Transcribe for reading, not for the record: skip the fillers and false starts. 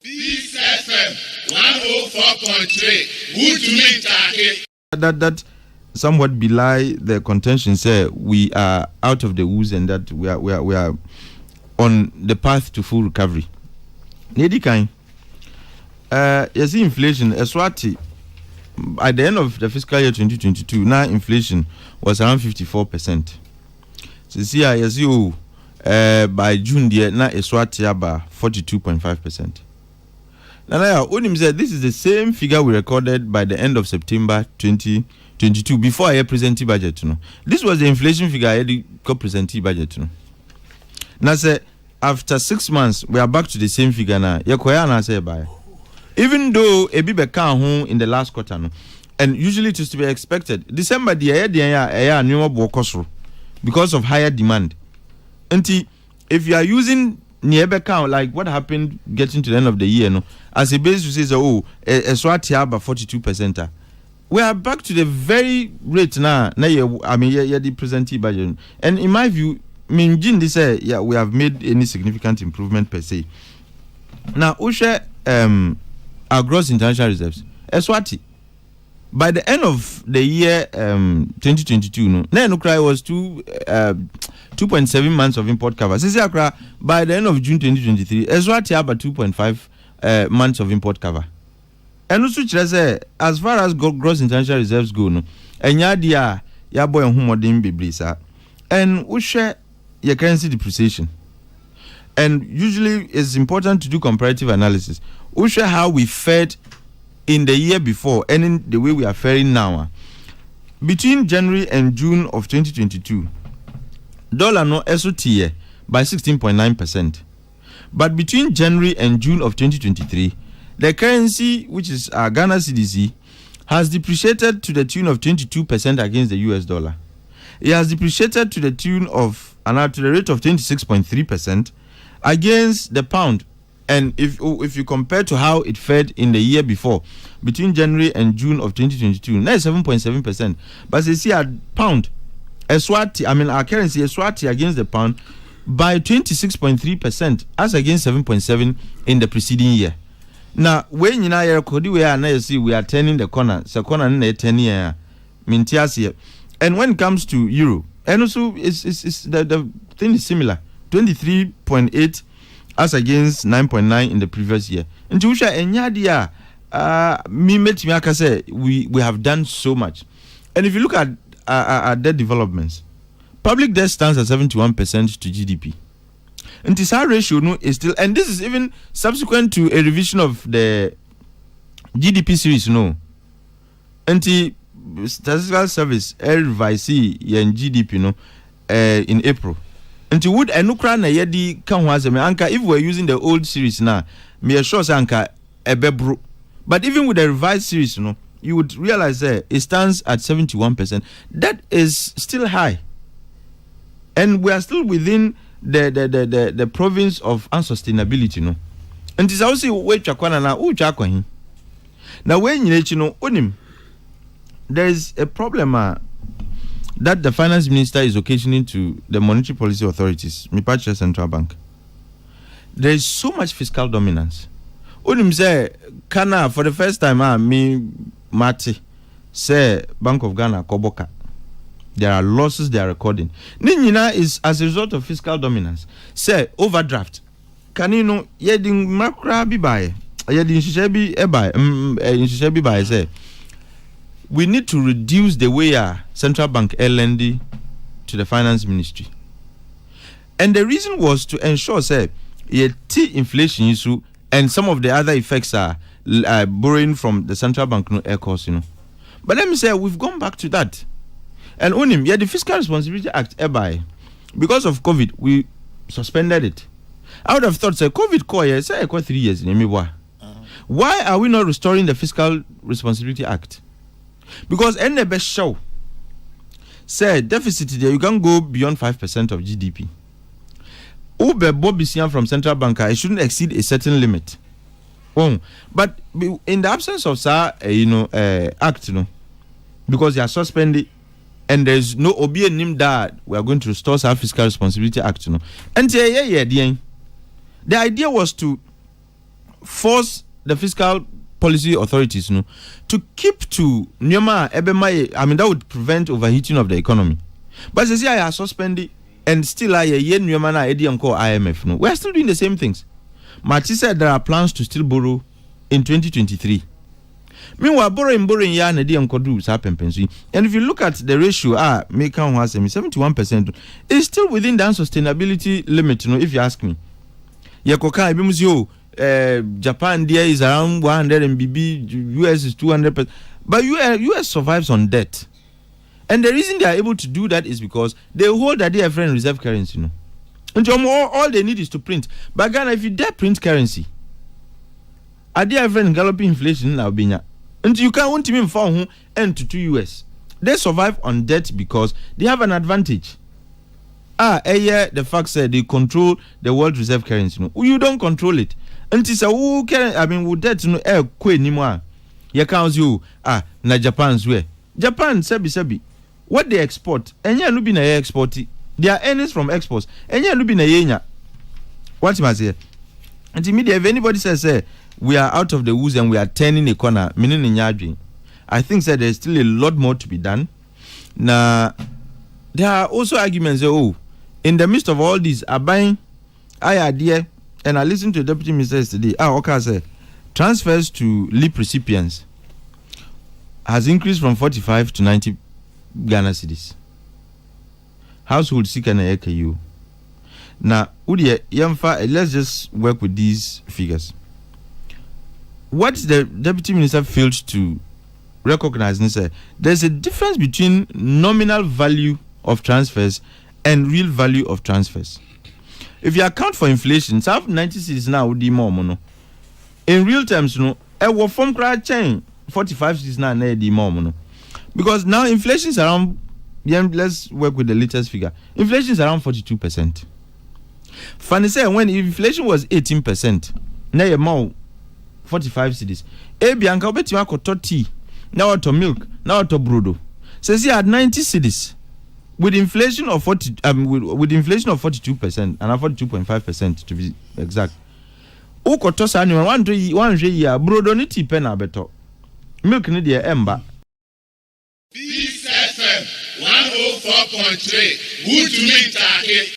Peace FM 104.3. Good to meet That somewhat belie the contention. Say we are out of the woods and that we are on the path to full recovery. Nedi kind. You see inflation. Eswati at the end of the fiscal year 2022, now inflation was around 54%. So see, you see, by June the now Eswati about 42.5%. Now, Unim said this is the same figure we recorded by the end of September 2022 before I presented budget. This was the inflation figure I presented budget. Now, say after 6 months, we are back to the same figure now. Even though a bit can home in the last quarter, and usually it is to be expected. December the year new because of higher demand. And if you are using nearby count like what happened getting to the end of the year, as a base, you say, Eswati about 42%. We are back to the very rate now. I mean, the present budget, and in my view, Minjin this we have made any significant improvement per se. Now, Usha, our gross international reserves, Eswati, by the end of the year 2022, Nukra was 2.7 months of import cover. By the end of June 2023, Eswati about 2.5 months of import cover. And also, as far as gross international reserves go, and ya boy and humodin biblisa, and we share your currency depreciation. And usually, it's important to do comparative analysis. We share how we fared in the year before and in the way we are faring now. Between January and June of 2022, dollar no SOT by 16.9%. But between January and June of 2023, the currency, which is Ghana CDC, has depreciated to the tune of 22% against the US dollar. It has depreciated to the tune of, to the rate of 26.3% against the pound. And if you compare to how it fared in the year before, between January and June of 2022, now 7.7%. But you see a pound, Eswati, our currency, Eswati against the pound, by 26.3% as against 7.7% in the preceding year. Now, when you record, we are turning the corner. So corner in 10 year, mintias. And when it comes to euro, and also it's the thing is similar, 23.8 as against 9.9 in the previous year. And to Usha and Yadia, we have done so much. And if you look at debt developments, public debt stands at 71% to GDP. And this ratio is still, and this is even subsequent to a revision of the GDP series. And the Statistical Service revised GDP in April. And to would enukra na yedi kan ho asem anka if we're using the old series now, me sure say anka ebebro. But even with the revised series, you would realize that it stands at 71%. That is still high. And we are still within the province of unsustainability, And this also we chakwana na u chakwa. Now when you onim, there is a problem that the finance minister is occasioning to the monetary policy authorities, Mipache Central Bank. There is so much fiscal dominance. Unim say, Kana, for the first time, Mati, say, Bank of Ghana, Koboka. There are losses they are recording. Ninyina is as a result of fiscal dominance. Say, overdraft. Kanino, yeding makra bi bae. Yeding shishebi bae, say, we need to reduce the way our central bank lending to the finance ministry. And the reason was to ensure, say, inflation issue and some of the other effects are borrowing from the central bank air cost, But let me say, we've gone back to that. And the Fiscal Responsibility Act, because of COVID, we suspended it. I would have thought, say, COVID say 3 years in Why are we not restoring the Fiscal Responsibility Act? Because any best show say deficit there, you can go beyond 5% of GDP. Ube Bobisian from central bank, it shouldn't exceed a certain limit. But in the absence of act, because they are suspended, and there's no obie nim that we are going to restore our Fiscal Responsibility Act, And the idea was to force the fiscal policy authorities to keep to nyoma ebema. I mean, that would prevent overheating of the economy. But they say I are suspended and still I yen nyoma na edi anko IMF we are still doing the same things. Machi said there are plans to still borrow in 2023. Meanwhile, borrowing ya na edi anko do sa pempensi. And if you look at the ratio, make 71% is still within the unsustainability limit. If you ask me, Yakoka ibimuzio. Japan there is around 100 and US is 200%, but US survives on debt, and the reason they are able to do that is because they hold that their friend reserve currency. And all they need is to print. But Ghana, if you dare print currency, a dear friend galloping inflation now being, and you can't want to found end to 2 US. They survive on debt because they have an advantage. The fact said they control the world reserve currency. You don't control it. And it's who can, I mean, would that anymore? You can't you, na Japan's way. Japan, sebi. What they export, and ya nubi na export, their earnings from exports, and ya nubi na yenya. What must say? And immediately, if anybody says, we are out of the woods and we are turning a corner, meaning in yarding, I think that there's still a lot more to be done. Now, there are also arguments, in the midst of all this, buying idea. And I listened to the deputy minister yesterday. Okay, transfers to LEAP recipients has increased from 45 to 90 Ghana cedis. Household seek an AKU. Now, let's just work with these figures. What the deputy minister failed to recognize and say, there's a difference between nominal value of transfers and real value of transfers. If you account for inflation, it's half 90 cedis now would be more mono. In real terms, a war from cry chain 45 cedis now the more mono. Because now inflation is around, let's work with the latest figure. Inflation is around 42%. Funny say when inflation was 18%, now you're more 45 cedis. Bianca betima ko tea, now to milk, now to brodo. Says he had 90 cedis. With inflation of with inflation of 42% and 42.5% to be exact. Ukoto sa anywa 1 year brodo ni tipe na beto. Milk ni de emba. Peace FM 104.3. Good to meet you.